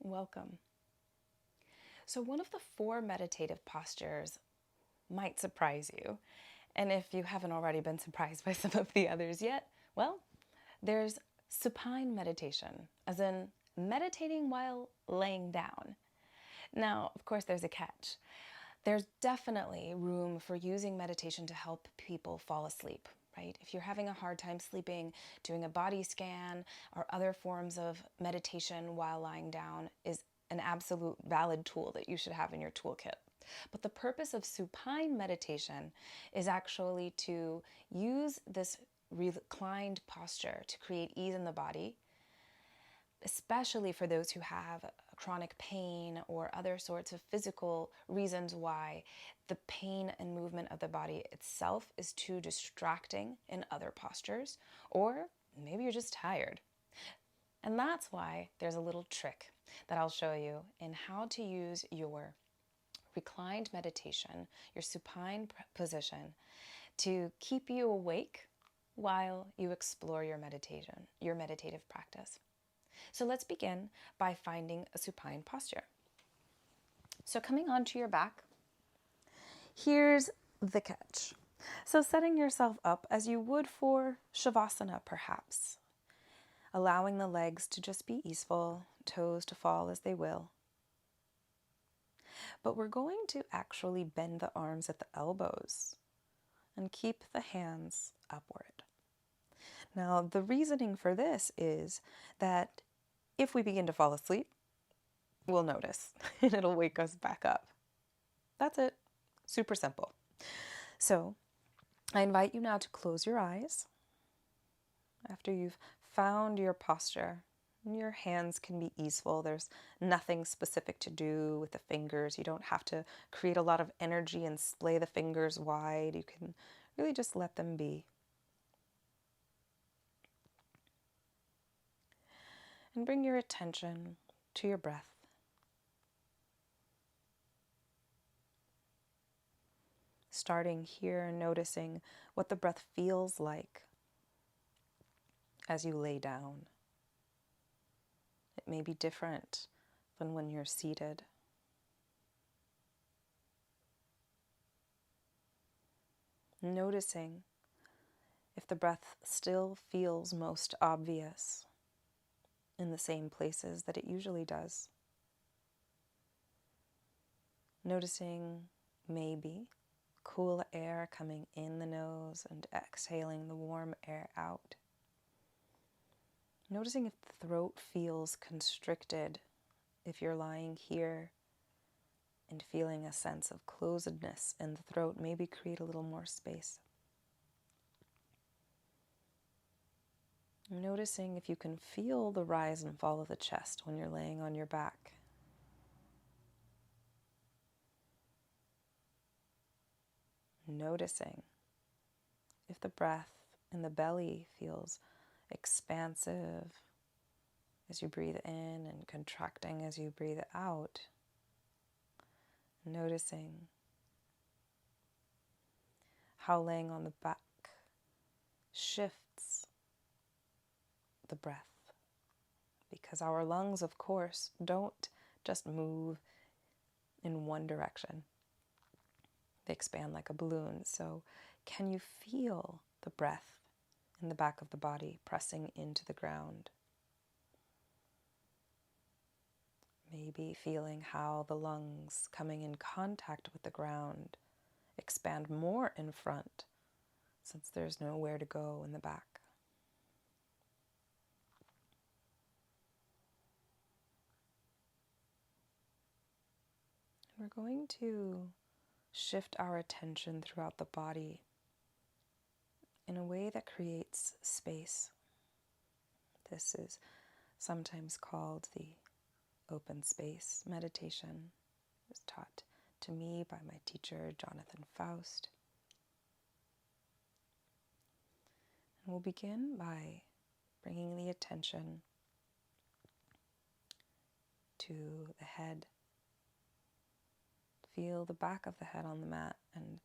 Welcome. So one of the 4 meditative postures might surprise you. And if you haven't already been surprised by some of the others yet, well, there's supine meditation, as in meditating while laying down. Now, of course, there's a catch. There's definitely room for using meditation to help people fall asleep, right? If you're having a hard time sleeping, doing a body scan or other forms of meditation while lying down is an absolute valid tool that you should have in your toolkit. But the purpose of supine meditation is actually to use this reclined posture to create ease in the body, especially for those who have chronic pain or other sorts of physical reasons why the pain and movement of the body itself is too distracting in other postures, or maybe you're just tired. And that's why there's a little trick that I'll show you in how to use your reclined meditation, your supine position, to keep you awake while you explore your meditation, your meditative practice. So let's begin by finding a supine posture. So coming onto your back, here's the catch. So setting yourself up as you would for Shavasana perhaps, allowing the legs to just be easeful, toes to fall as they will. But we're going to actually bend the arms at the elbows and keep the hands upward. Now, the reasoning for this is that if we begin to fall asleep, we'll notice and it'll wake us back up. That's it. Super simple. So I invite you now to close your eyes after you've found your posture. Your hands can be easeful. There's nothing specific to do with the fingers. You don't have to create a lot of energy and splay the fingers wide. You can really just let them be. And bring your attention to your breath. Starting here, noticing what the breath feels like as you lay down. It may be different than when you're seated. Noticing if the breath still feels most obvious in the same places that it usually does. Noticing maybe cool air coming in the nose and exhaling the warm air out. Noticing if the throat feels constricted, if you're lying here and feeling a sense of closedness in the throat, maybe create a little more space. Noticing if you can feel the rise and fall of the chest when you're laying on your back. Noticing if the breath in the belly feels expansive as you breathe in and contracting as you breathe out. Noticing how laying on the back shifts the breath. Because our lungs, of course, don't just move in one direction. They expand like a balloon. So can you feel the breath in the back of the body pressing into the ground? Maybe feeling how the lungs coming in contact with the ground expand more in front since there's nowhere to go in the back. We're going to shift our attention throughout the body in a way that creates space. This is sometimes called the open space meditation. It was taught to me by my teacher, Jonathan Faust. And we'll begin by bringing the attention to the head. Feel the back of the head on the mat, and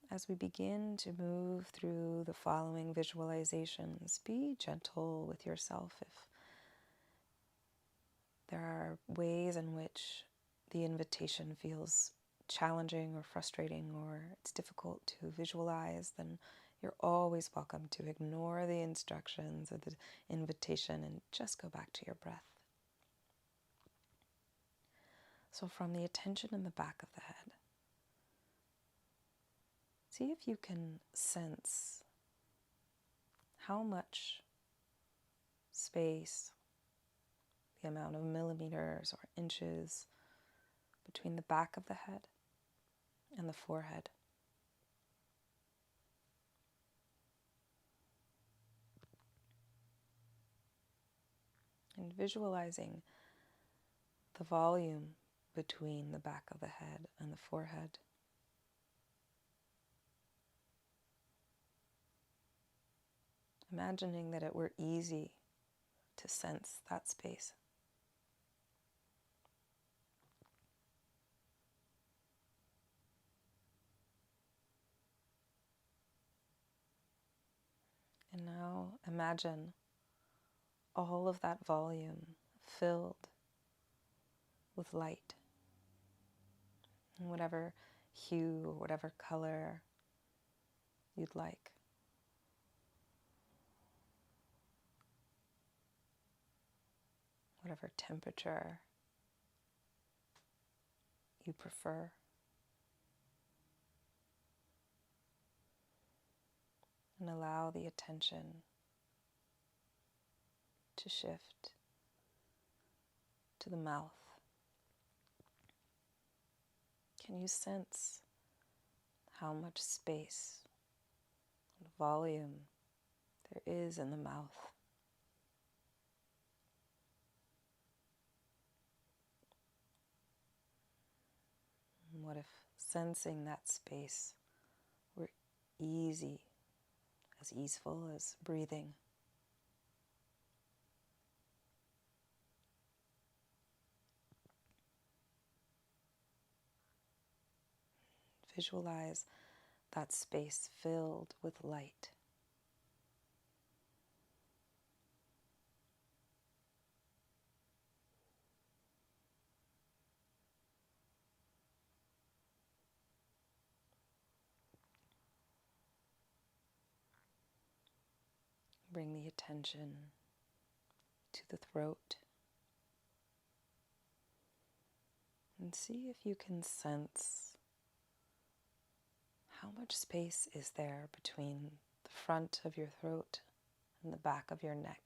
as we begin to move through the following visualizations, be gentle with yourself if there are are ways in which the invitation feels challenging or frustrating, or it's difficult to visualize, then you're always welcome to ignore the instructions or the invitation and just go back to your breath. So from the attention in the back of the head, see if you can sense how much space, the amount of millimeters or inches between the back of the head and the forehead. And visualizing the volume between the back of the head and the forehead. Imagining that it were easy to sense that space. And now imagine all of that volume filled with light, in whatever hue or whatever color you'd like. Whatever temperature you prefer. And allow the attention to shift to the mouth. Can you sense how much space and volume there is in the mouth? And what if sensing that space were easy, as easeful as breathing? Visualize that space filled with light. Bring the attention to the throat and see if you can sense how much space is there between the front of your throat and the back of your neck.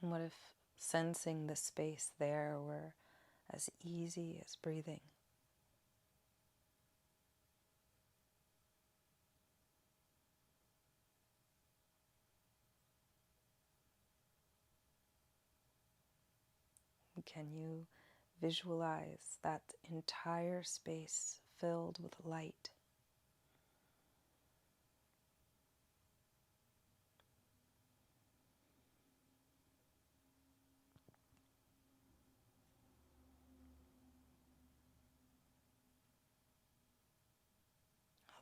And what if sensing the space there were as easy as breathing? Can you visualize that entire space filled with light?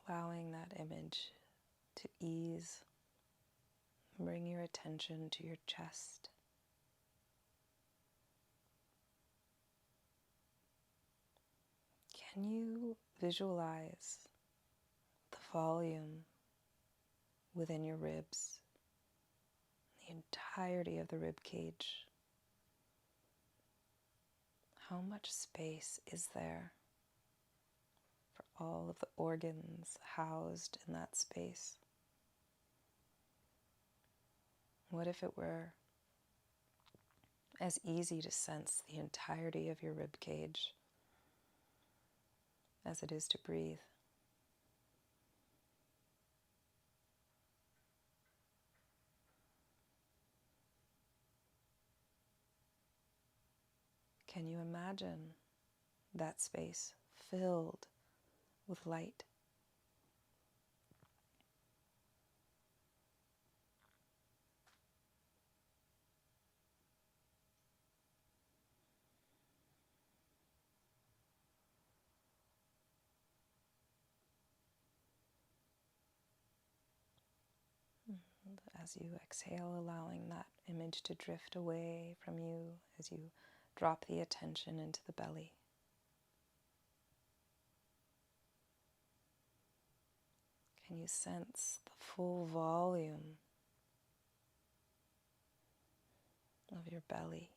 Allowing that image to ease. Bring your attention to your chest. Can you visualize the volume within your ribs, the entirety of the rib cage? How much space is there for all of the organs housed in that space? What if it were as easy to sense the entirety of your rib cage as it is to breathe? Can you imagine that space filled with light? And as you exhale, allowing that image to drift away from you as you drop the attention into the belly. Can you sense the full volume of your belly?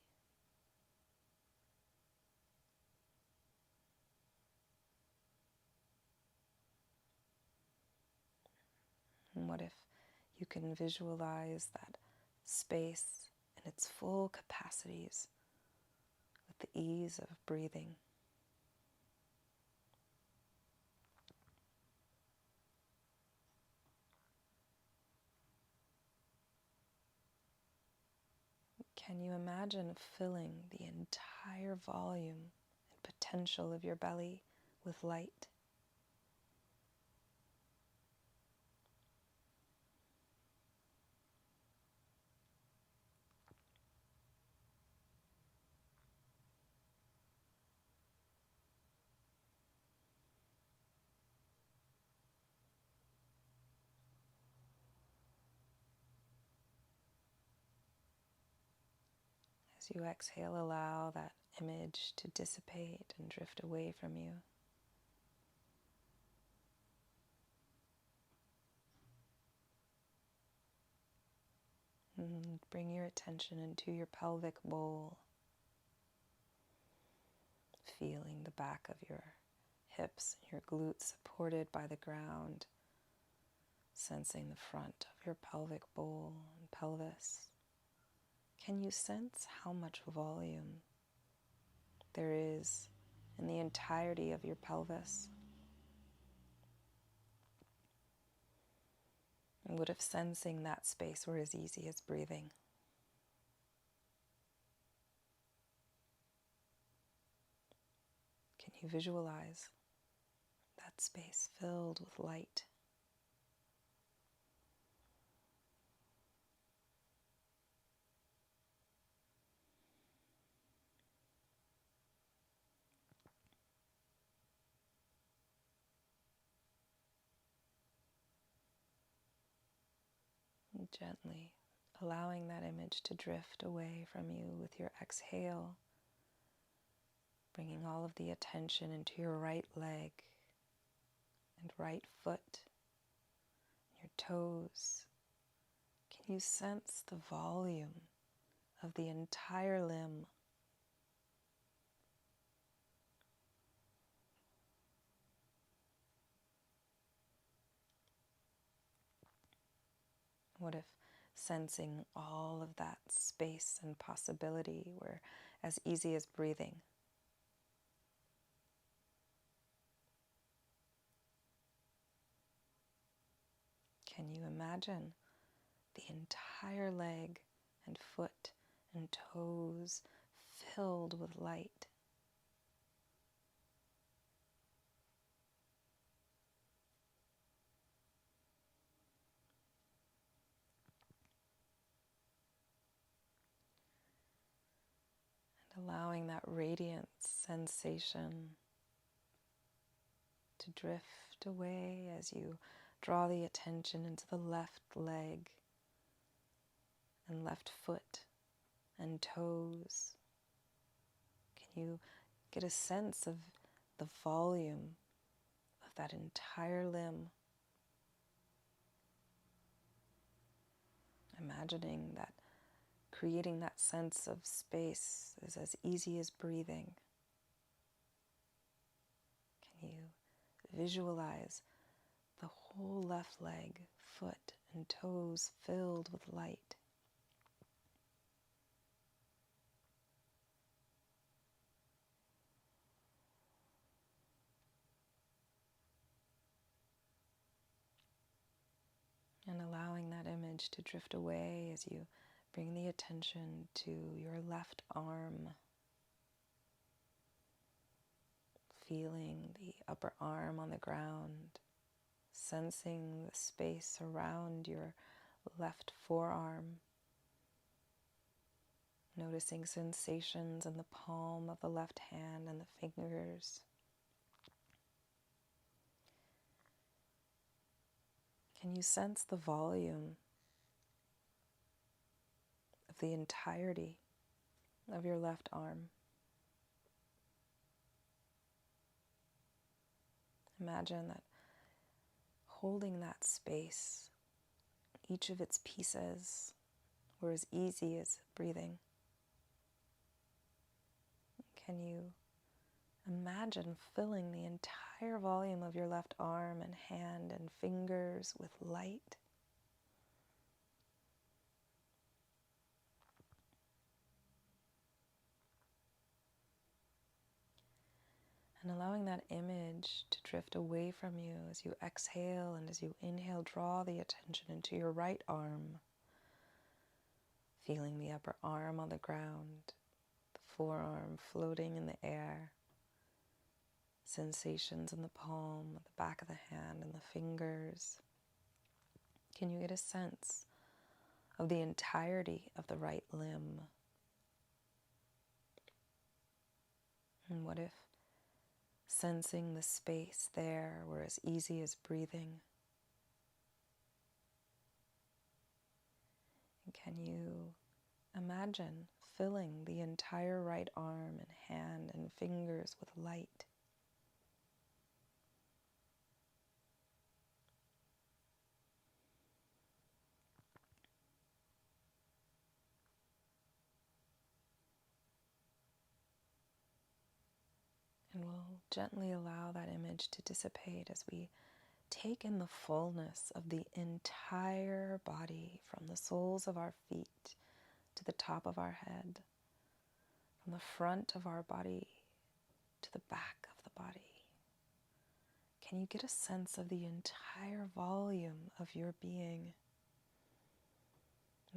And what if you can visualize that space in its full capacities with the ease of breathing? Can you imagine filling the entire volume and potential of your belly with light? As you exhale, allow that image to dissipate and drift away from you. And bring your attention into your pelvic bowl, feeling the back of your hips and your glutes supported by the ground, sensing the front of your pelvic bowl and pelvis. Can you sense how much volume there is in the entirety of your pelvis? And what if sensing that space were as easy as breathing? Can you visualize that space filled with light? And gently allowing that image to drift away from you with your exhale, bringing all of the attention into your right leg and right foot, your toes. Can you sense the volume of the entire limb? What if sensing all of that space and possibility were as easy as breathing? Can you imagine the entire leg and foot and toes filled with light? And allowing that radiant sensation to drift away as you draw the attention into the left leg and left foot and toes. Can you get a sense of the volume of that entire limb? Imagining that creating that sense of space is as easy as breathing. Can you visualize the whole left leg, foot, and toes filled with light? And allowing that image to drift away as you bring the attention to your left arm, feeling the upper arm on the ground, sensing the space around your left forearm, noticing sensations in the palm of the left hand and the fingers. Can you sense the volume the entirety of your left arm. Imagine that holding that space, each of its pieces, were as easy as breathing. Can you imagine filling the entire volume of your left arm and hand and fingers with light? And allowing that image to drift away from you as you exhale, and as you inhale, draw the attention into your right arm, feeling the upper arm on the ground, the forearm floating in the air, sensations in the palm, the back of the hand, and the fingers. Can you get a sense of the entirety of the right limb? And what if sensing the space there were as easy as breathing? And can you imagine filling the entire right arm and hand and fingers with light? And we'll gently allow that image to dissipate as we take in the fullness of the entire body, from the soles of our feet to the top of our head, from the front of our body to the back of the body. Can you get a sense of the entire volume of your being?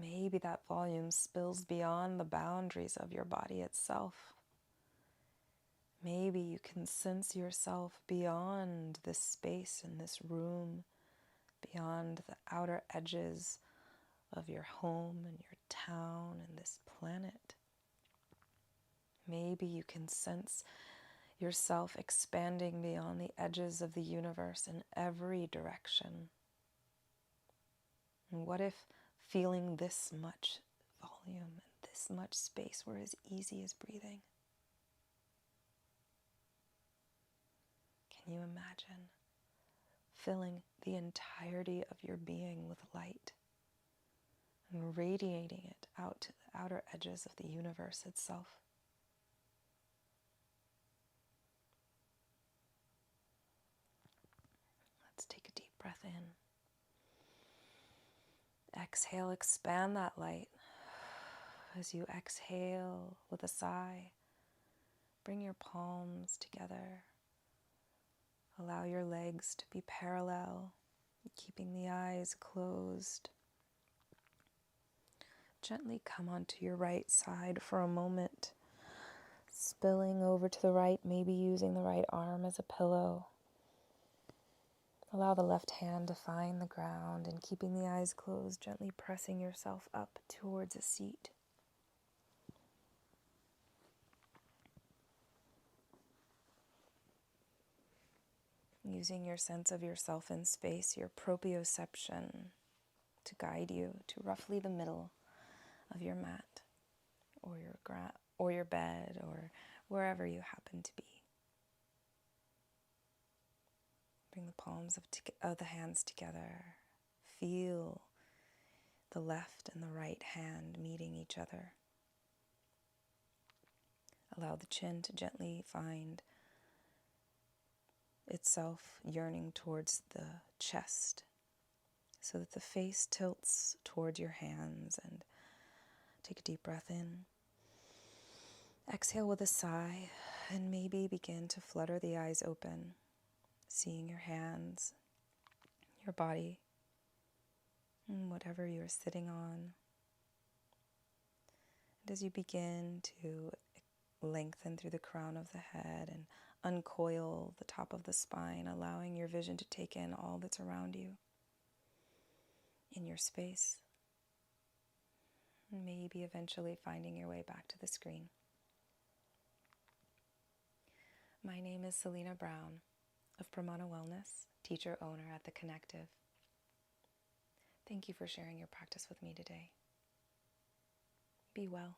Maybe that volume spills beyond the boundaries of your body itself. Maybe you can sense yourself beyond this space in this room, beyond the outer edges of your home and your town and this planet. Maybe you can sense yourself expanding beyond the edges of the universe in every direction. And what if feeling this much volume and this much space were as easy as breathing? Can you imagine filling the entirety of your being with light and radiating it out to the outer edges of the universe itself? Let's take a deep breath in. Exhale, expand that light. As you exhale with a sigh, bring your palms together. Allow your legs to be parallel, keeping the eyes closed. Gently come onto your right side for a moment, spilling over to the right, maybe using the right arm as a pillow. Allow the left hand to find the ground, and keeping the eyes closed, gently pressing yourself up towards a seat. Using your sense of yourself in space, your proprioception, to guide you to roughly the middle of your mat or your bed, or wherever you happen to be. Bring the palms of the hands together. Feel the left and the right hand meeting each other. Allow the chin to gently find itself yearning towards the chest, so that the face tilts towards your hands. And take a deep breath in. Exhale with a sigh, and maybe begin to flutter the eyes open, seeing your hands, your body, and whatever you're sitting on. And as you begin to lengthen through the crown of the head and uncoil the top of the spine, allowing your vision to take in all that's around you in your space, and maybe eventually finding your way back to the screen. My name is Selena Brown of Pramana Wellness, teacher-owner at The Connective. Thank you for sharing your practice with me today. Be well.